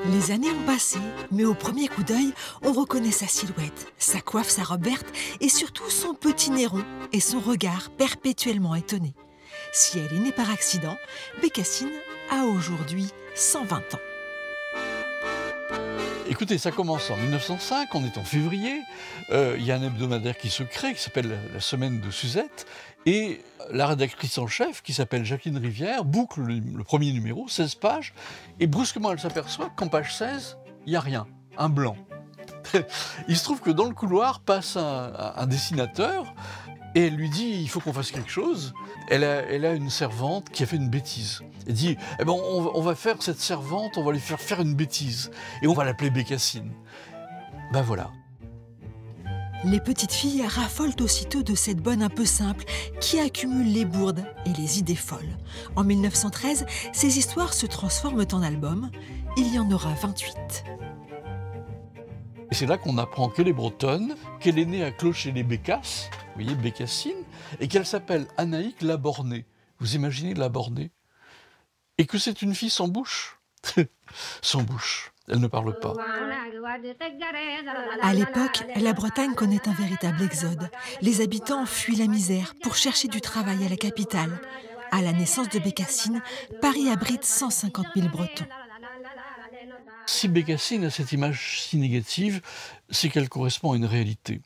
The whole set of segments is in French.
Les années ont passé, mais au premier coup d'œil, on reconnaît sa silhouette, sa coiffe, sa robe verte et surtout son petit nez rond et son regard perpétuellement étonné. Si elle est née par accident, Bécassine a aujourd'hui 120 ans. Écoutez, ça commence en 1905, on est en février, il y a un hebdomadaire qui se crée, qui s'appelle La Semaine de Suzette, et la rédactrice en chef, qui s'appelle Jacqueline Rivière, boucle le premier numéro, 16 pages, et brusquement elle s'aperçoit qu'en page 16, il n'y a rien, un blanc. Il se trouve que dans le couloir passe un dessinateur, et elle lui dit « il faut qu'on fasse quelque chose ». Elle a une servante qui a fait une bêtise. Elle dit eh ben, on va faire cette servante, on va lui faire une bêtise, et on va l'appeler Bécassine. Ben voilà. Les petites filles raffolent aussitôt de cette bonne un peu simple qui accumule les bourdes et les idées folles. En 1913, ces histoires se transforment en albums. Il y en aura 28. Et c'est là qu'on apprend qu'elle est bretonne, qu'elle est née à Clocher-les-Bécasses, vous voyez, Bécassine, et qu'elle s'appelle Anaïque Laborné. Vous imaginez Laborné? Et que c'est une fille sans bouche. Sans bouche, elle ne parle pas. À l'époque, la Bretagne connaît un véritable exode. Les habitants fuient la misère pour chercher du travail à la capitale. À la naissance de Bécassine, Paris abrite 150 000 Bretons. Si Bécassine a cette image si négative, c'est qu'elle correspond à une réalité.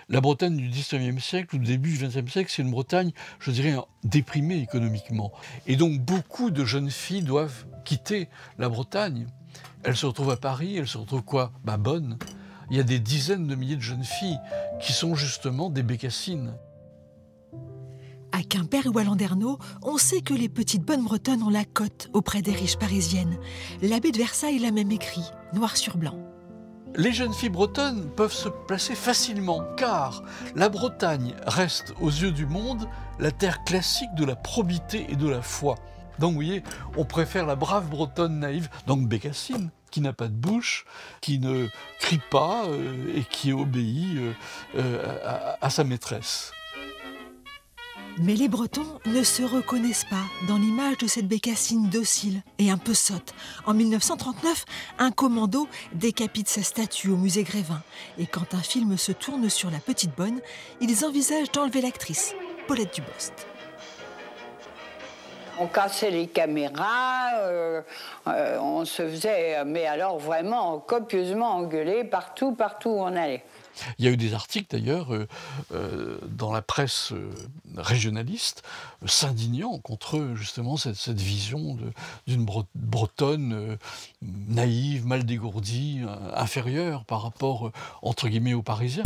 La Bretagne du XIXe siècle ou du début du XXe siècle, c'est une Bretagne, je dirais, déprimée économiquement. Et donc beaucoup de jeunes filles doivent quitter la Bretagne. Elles se retrouvent à Paris, elles se retrouvent quoi? Bonnes. Il y a des dizaines de milliers de jeunes filles qui sont justement des Bécassines. À Quimper ou à Landerneau, on sait que les petites bonnes bretonnes ont la cote auprès des riches parisiennes. L'abbé de Versailles l'a même écrit, noir sur blanc. Les jeunes filles bretonnes peuvent se placer facilement, car la Bretagne reste aux yeux du monde la terre classique de la probité et de la foi. Donc vous voyez, on préfère la brave bretonne naïve, donc Bécassine, qui n'a pas de bouche, qui ne crie pas et qui obéit à sa maîtresse. Mais les Bretons ne se reconnaissent pas dans l'image de cette Bécassine docile et un peu sotte. En 1939, un commando décapite sa statue au musée Grévin. Et quand un film se tourne sur la petite bonne, ils envisagent d'enlever l'actrice, Paulette Dubost. On cassait les caméras, on se faisait, mais alors vraiment copieusement engueuler partout où on allait. Il y a eu des articles d'ailleurs dans la presse régionaliste s'indignant contre justement cette vision d'une bretonne naïve, mal dégourdie, inférieure par rapport entre guillemets aux Parisiens.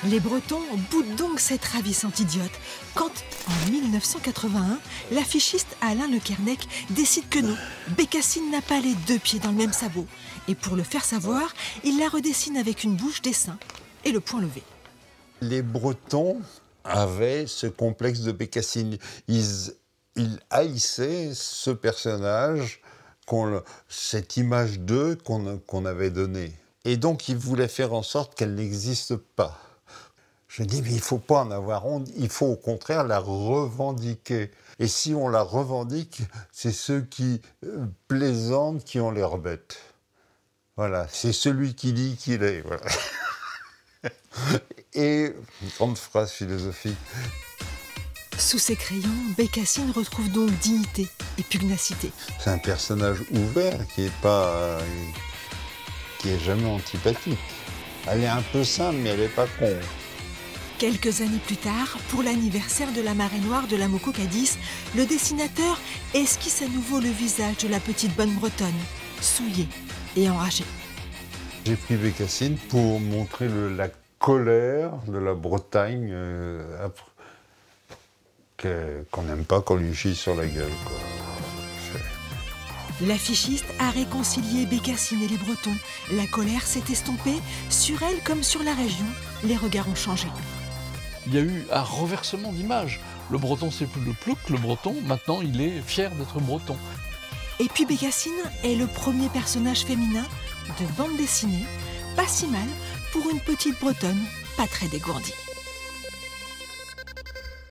Les Bretons boudent donc cette ravissante idiote quand, en 1981, l'affichiste Alain Le Kernec décide que non, Bécassine n'a pas les deux pieds dans le même sabot. Et pour le faire savoir, il la redessine avec une bouche, des seins et le poing levé. Les Bretons avaient ce complexe de Bécassine. Ils haïssaient ce personnage, cette image d'eux qu'on avait donnée. Et donc, ils voulaient faire en sorte qu'elle n'existe pas. Je dis, mais il ne faut pas en avoir honte, il faut au contraire la revendiquer. Et si on la revendique, c'est ceux qui plaisantent qui ont l'air bêtes. Voilà, c'est celui qui dit qu'il est. Voilà. Et une grande phrase philosophique. Sous ses crayons, Bécassine retrouve donc dignité et pugnacité. C'est un personnage ouvert qui est jamais antipathique. Elle est un peu simple, mais elle n'est pas con. Quelques années plus tard, pour l'anniversaire de la marée noire de la Moco Cadiz, le dessinateur esquisse à nouveau le visage de la petite bonne bretonne, souillée et enragée. J'ai pris Bécassine pour montrer la colère de la Bretagne qu'on n'aime pas qu'on lui chie sur la gueule, quoi. L'affichiste a réconcilié Bécassine et les Bretons. La colère s'est estompée, sur elle comme sur la région. Les regards ont changé. Il y a eu un renversement d'image. Le breton, c'est plus le plouc, le breton, maintenant il est fier d'être breton. Et puis Bécassine est le premier personnage féminin de bande dessinée, pas si mal pour une petite bretonne pas très dégourdie.